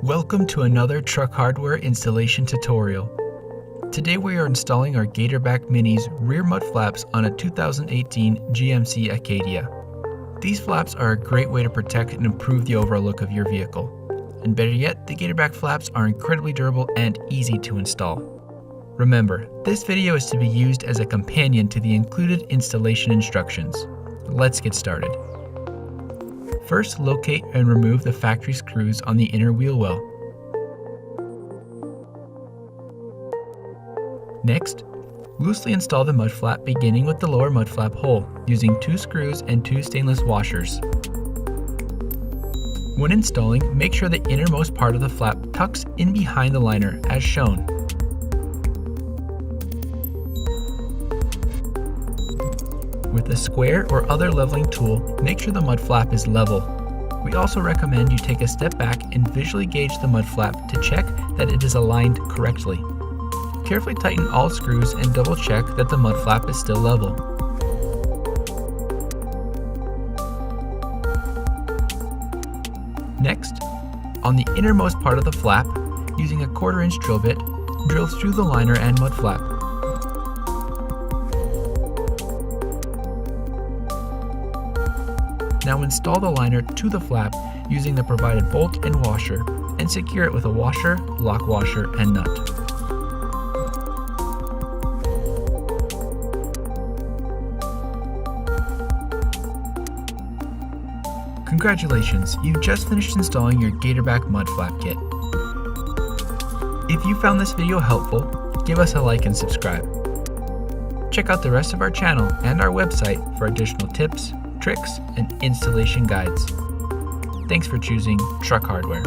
Welcome to another truck hardware installation tutorial. Today we are installing our Gatorback Mini's rear mud flaps on a 2018 GMC Acadia. These flaps are a great way to protect and improve the overall look of your vehicle. And better yet, the Gatorback flaps are incredibly durable and easy to install. Remember, this video is to be used as a companion to the included installation instructions. Let's get started. First, locate and remove the factory screws on the inner wheel well. Next, loosely install the mud flap beginning with the lower mud flap hole using 2 screws and 2 stainless washers. When installing, make sure the innermost part of the flap tucks in behind the liner as shown. With a square or other leveling tool, make sure the mud flap is level. We also recommend you take a step back and visually gauge the mud flap to check that it is aligned correctly. Carefully tighten all screws and double check that the mud flap is still level. Next, on the innermost part of the flap, using a 1/4 inch drill bit, drill through the liner and mud flap. Now install the liner to the flap using the provided bolt and washer and secure it with a washer, lock washer, and nut. Congratulations, you've just finished installing your Gatorback mud flap kit. If you found this video helpful, give us a like and subscribe. Check out the rest of our channel and our website for additional tips, tricks, and installation guides. Thanks for choosing Truck Hardware.